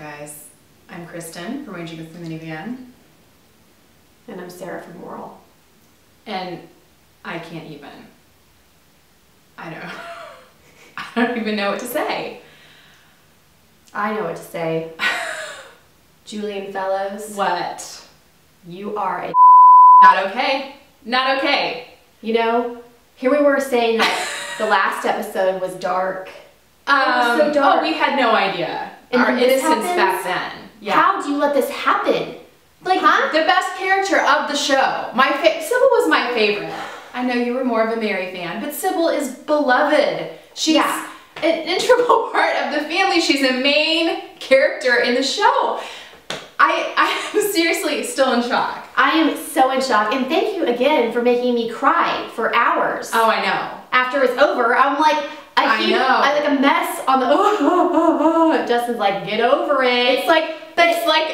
guys. I'm Kristen from Raging Against the Minivan. And I'm Sarah from Moral. And I can't even. I don't even know what to say. I know what to say. Julian fellows. What? You are a Not okay. Not okay. You know, here we were saying that the last episode was dark. It was so dark. Oh, we had no idea. And our this innocence happens? back then. Yeah. How do you let this happen? Like, The best character of the show. Sybil was my favorite. I know you were more of a Mary fan, but Sybil is beloved. She's an integral part of the family. She's a main character in the show. I am seriously still in shock. I am so in shock, and thank you again for making me cry for hours. Oh, I know. After it's over, I'm like, I like a mess on the. Justin's like, get over it. It's like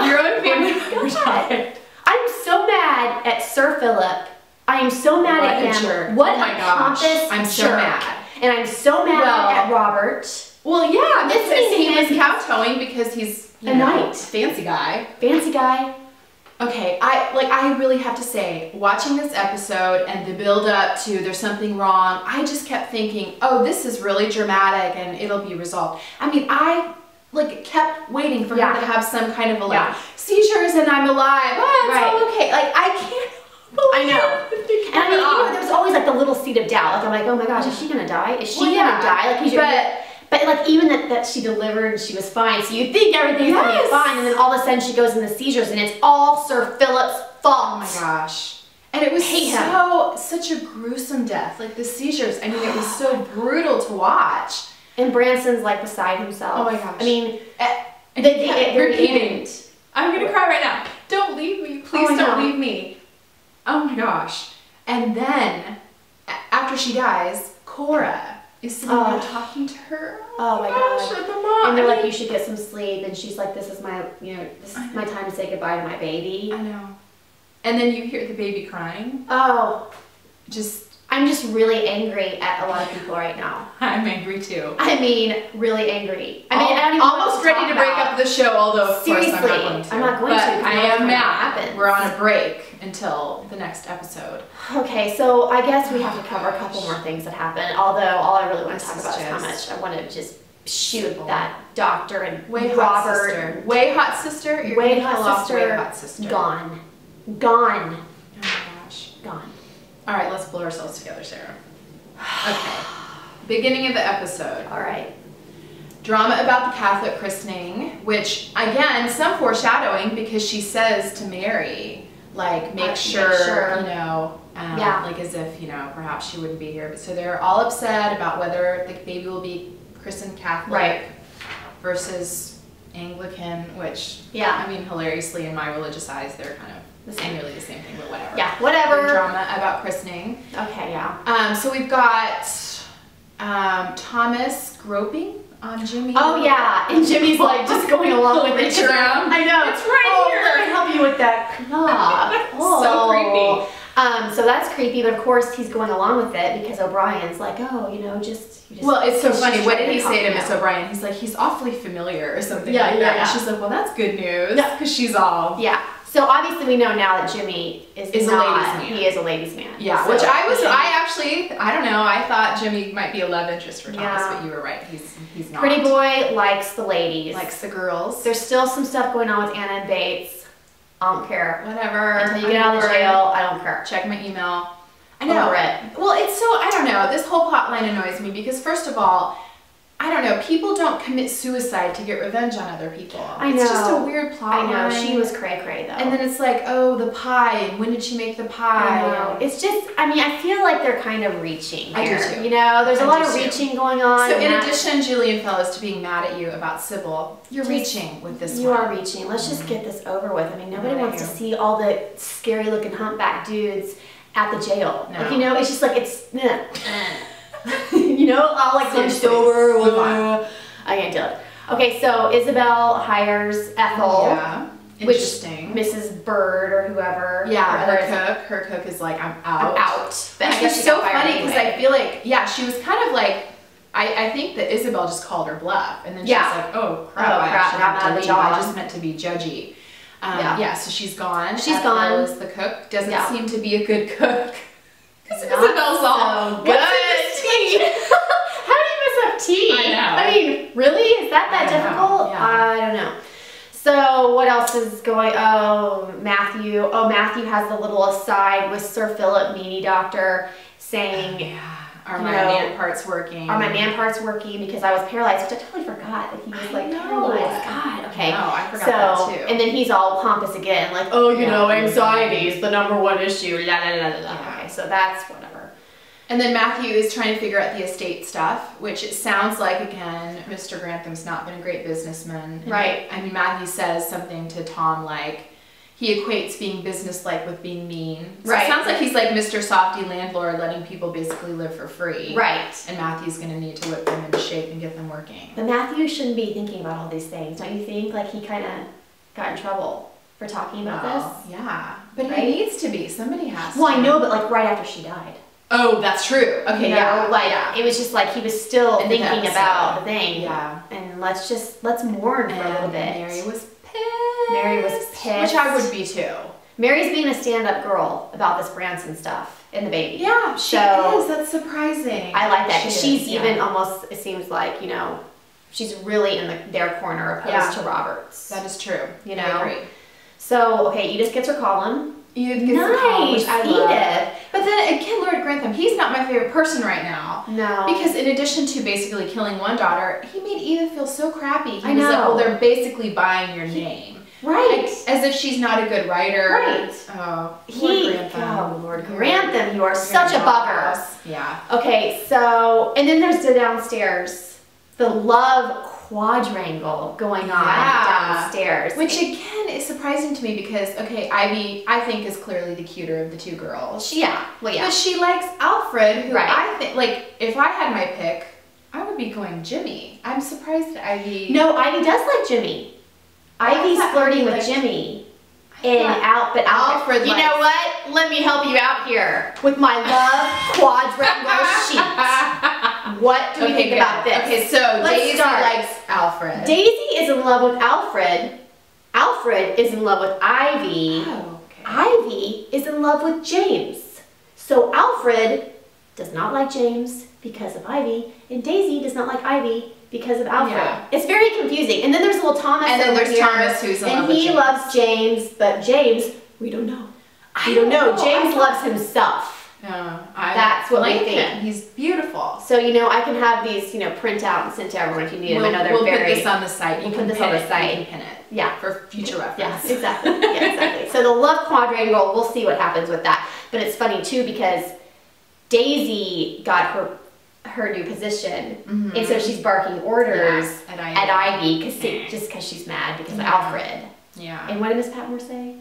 your own family member died. I'm so mad at Sir Philip. I am so mad at him. Jerk. What oh my gosh. I'm so mad. And I'm so mad at Robert. Well, yeah, he was him. kowtowing because he's a knight, fancy guy. Fancy guy. Okay, I really have to say, watching this episode and the build up to there's something wrong, I just kept thinking, oh, this is really dramatic and it'll be resolved. I mean, I kept waiting for him to have some kind of seizures and I'm alive. Oh, it's all okay. Like, I can't believe I know. it. And I mean, there's always like the little seed of doubt. Like, I'm like, oh my gosh, is she gonna die? Is she gonna die? Like, but like even that she delivered, she was fine. So you think everything's gonna be fine, and then all of a sudden she goes into seizures, and it's all Sir Philip's fault. Oh my gosh! And it was such a gruesome death. Like the seizures. I mean, it was so brutal to watch. And Branson's like beside himself. Oh my gosh! I mean, they're repeating. I'm gonna cry right now. Don't leave me, please. Don't leave me. Oh my gosh! And then after she dies, Cora is sitting there talking to her. Oh my gosh. At the mom. And they're like, you should get some sleep. And she's like, this is my time to say goodbye to my baby. I know. And then you hear the baby crying. Oh. I'm just really angry at a lot of people right now. I'm angry too. I mean, really angry. I mean, I don't even almost ready to break up the show, although of course I'm not going to. I'm not going to. I am mad. We're on a break until the next episode. Okay, so I guess we have to cover a couple more things that happen. Although all I really want to talk about is how much I want to just shoot that doctor and Robert. Way hot sister. You're way gonna kill hot off sister. Way hot sister. Gone. Oh my gosh. Gone. All right, let's pull ourselves together, Sarah. Okay. Beginning of the episode. All right. Drama about the Catholic christening, which, again, some foreshadowing because she says to Mary, like, make sure, you know, like as if, you know, perhaps she wouldn't be here. So they're all upset about whether the baby will be christened Catholic versus Anglican, which, I mean, hilariously, in my religious eyes, they're kind of nearly the same thing, but whatever. Yeah, whatever. Drama about christening. Okay, yeah. So we've got Thomas groping on Jimmy. Oh yeah, and Jimmy's like just going along with it. Around. I know. It's right here. Let me help you with that clock. So creepy. So that's creepy, but of course he's going along with it because O'Brien's like, oh, you know, well, it's so funny. What did he say to Miss O'Brien? He's like, he's awfully familiar or something like that. And she's like, well, that's good news. Yeah. Because she's all. Yeah. So obviously we know now that Jimmy is a ladies' man. He is a ladies' man. Yeah. So, which I don't know. I thought Jimmy might be a love interest for Thomas, but you were right. He's not. Pretty boy likes the ladies. Likes the girls. There's still some stuff going on with Anna and Bates. I don't care. Whatever. Until you get out of jail, I don't care. Check my email. I know. Over it. Well, it's so, I don't know. This whole plot line annoys me because, first of all, I don't know. People don't commit suicide to get revenge on other people. I know. It's just a weird plot line. I know. She was cray-cray, though. And then it's like, oh, the pie. And when did she make the pie? I know. It's just, I mean, I feel like they're kind of reaching here. I do too. You know, there's a lot of reaching going on. So in addition, Julian fellows, to being mad at you about Sybil, you're reaching with this one. You are reaching. Let's just get this over with. I mean, nobody wants to see all the scary-looking humpback dudes at the jail. No. Like, you know, it's just like, it's, you know, all like hunched over. I can't do it. Okay, so Isabel hires Ethel. Yeah. Interesting. Mrs. Bird or whoever. Yeah, her cook is like, I'm out. I'm out. But I guess it's so funny because I feel like, she was kind of like I think that Isabel just called her bluff, and then she's like, oh crap, I just meant to be judgy. So she's gone. She's gone. Is the cook. Doesn't seem to be a good cook. Because Isabel's all so good. Tea? How do you mess up tea? I know. I mean, really? Is that difficult? Yeah. I don't know. So what else is going? Oh, Matthew. Oh, Matthew has the little aside with Sir Philip, meanie doctor, saying, are my man parts working? Are my man parts working? Because I was paralyzed, which I totally forgot that he was like paralyzed. God, okay. No, I forgot that too. And then he's all pompous again, like, oh, you know, anxiety is the #1 issue. La, la, la, la, la. Okay, so that's whatever. And then Matthew is trying to figure out the estate stuff, which it sounds like, again, Mr. Grantham's not been a great businessman. Right. I mean, Matthew says something to Tom like, he equates being businesslike with being mean. So it sounds like he's like Mr. Softy landlord, letting people basically live for free. Right. And Matthew's going to need to whip them into shape and get them working. But Matthew shouldn't be thinking about all these things, don't you think? Like, he kind of got in trouble for talking about this. Yeah. But he needs to be. Somebody has to. Well, I know, but like right after she died. Oh, that's true. Okay, you know, it was just like he was still thinking about the thing. Yeah. And let's mourn for a little bit. Mary was pissed. Which I would be too. Mary's being a stand-up girl about this Branson stuff and the baby. Yeah, she is. That's surprising. I like that because she's even almost, it seems like, you know, she's really in their corner opposed to Robert's. That is true. You know? I agree. So, okay, Edith gets her column. Edith gets her column, which I love. But then again, Lord Grantham, he's not my favorite person right now. No. Because in addition to basically killing one daughter, he made Edith feel so crappy. He I was know. like, well, they're basically buying your name. Right. Like, as if she's not a good writer. Right. Oh, Lord Grantham. Oh, Lord Grantham, you are such a bugger. Yeah. Okay, so, and then there's the downstairs. The love quadrangle going on downstairs. Which again is surprising to me because, okay, Ivy, I think, is clearly the cuter of the two girls. But she likes Alfred, who I think, like, if I had my pick, I would be going Jimmy. I'm surprised that Ivy... No, Ivy does like Jimmy. Ivy's flirting with Jimmy. But Alfred, you know what? Let me help you out here with my love quadrangle sheet. What do we think about this? Okay, so Daisy likes Alfred. Daisy is in love with Alfred. Alfred is in love with Ivy. Oh, okay. Ivy is in love with James. So Alfred does not like James because of Ivy, and Daisy does not like Ivy because of Alfred. Yeah. It's very confusing. And then there's little Thomas and then there's Thomas who's in love with James. And he loves James, but James, we don't know. I don't know. James loves himself. That's what we think. He's beautiful. So, you know, I can have these, you know, print out and send to everyone if you need them. I know they're we'll put this on the site. We'll put this on the site. You can pin it. Yeah. For future reference. Yeah, exactly. Yeah, exactly. So the love quadrangle, we'll see what happens with that. But it's funny, too, because Daisy got her new position, and so she's barking orders at Ivy just because she's mad because of Alfred. Yeah. And what did Miss Patmore say?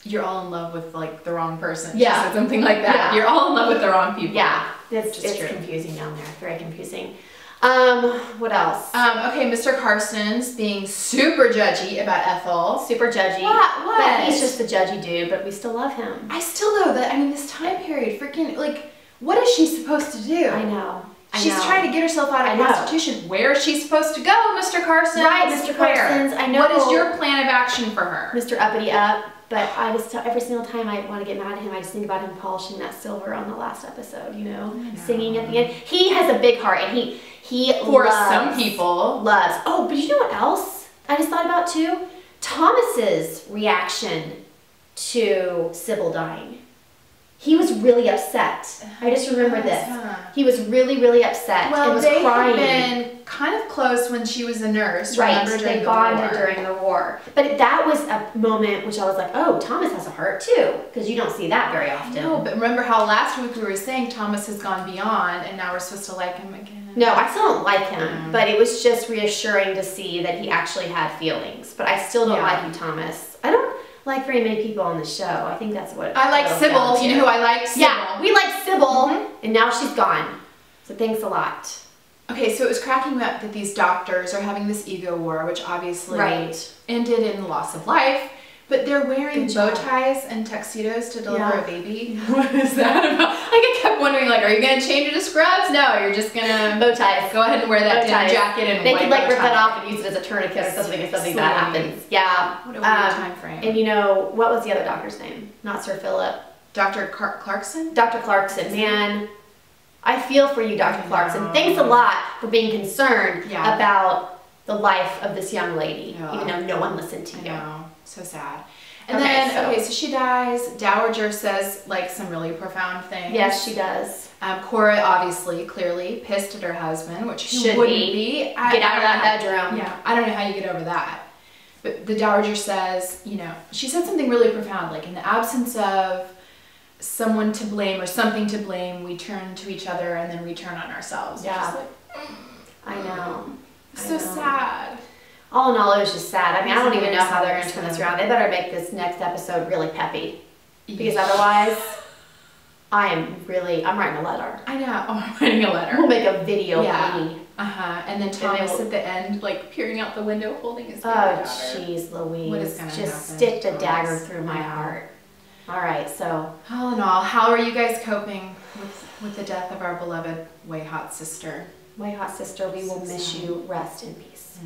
You're all in love with like the wrong person. Yeah. She said something like that. Yeah. You're all in love with the wrong people. Yeah. It's confusing down there. Very confusing. What else? Okay, Mr. Carson's being super judgy about Ethel. Super judgy. What? But he's just a judgy dude, but we still love him. I still know that, I mean, this time period, freaking, like, what is she supposed to do? I know. She's trying to get herself out of prostitution. Where is she supposed to go, Mr. Carson? Right, Mr. Carson's. I know. What is your plan of action for her? Mr. Uppity Up. But I just, every single time I want to get mad at him, I just think about him polishing that silver on the last episode, you know, singing at the end. He has a big heart, and he for some people loves. Oh, but you know what else I just thought about too? Thomas's reaction to Sybil dying. He was really upset. I just remember this. He was really, really upset and was crying. They had been kind of close when she was a nurse. Right, they bonded during the war. But that was a moment which I was like, oh, Thomas has a heart too, because you don't see that very often. No, but remember how last week we were saying Thomas has gone beyond, and now we're supposed to like him again. No, I still don't like him, but it was just reassuring to see that he actually had feelings. But I still don't like you, Thomas. I don't like very many people on the show. I think that's what I like Sybil. You know who I like? Sybil. Yeah, we like Sybil, and now she's gone. So thanks a lot. Okay, so it was cracking me up that these doctors are having this ego war, which obviously ended in loss of life, but they're wearing bow ties and tuxedos to deliver a baby. What is that about? Like, I kept kept wondering, like, are you gonna change it to scrubs? No, you're just gonna bow ties. Go ahead and wear that denim jacket and they could like rip that off and use it as a tourniquet or something if something bad happens. Yeah. What a weird time frame. And you know, what was the other doctor's name? Not Sir Philip. Dr. Clarkson? Dr. Clarkson, man. I feel for you, Dr. Clarkson. Thanks a lot for being concerned about the life of this young lady, even though no one listened to you. I know. So sad. And then, so she dies. Dowager says, like, some really profound things. Yes, she does. Cora, obviously, clearly pissed at her husband, which should wouldn't be. Get out of that bedroom. Yeah, I don't know how you get over that. But the Dowager says, you know, she said something really profound, like, in the absence of someone to blame or something to blame, we turn to each other and then we turn on ourselves. Yeah. I know. So sad. All in all, it was just sad. I mean, I don't even know how they're going to turn this around. They better make this next episode really peppy. Because otherwise, I'm writing a letter. I know. Oh, I'm writing a letter. We'll make a video for me. And then Thomas at the end, like, peering out the window, holding his baby daughter. Oh, jeez, Louise. What is going to happen? Just stick the dagger through my heart. All right, so. All in all, how are you guys coping with the death of our beloved way hot sister? Way hot sister, we will miss you. Rest in peace.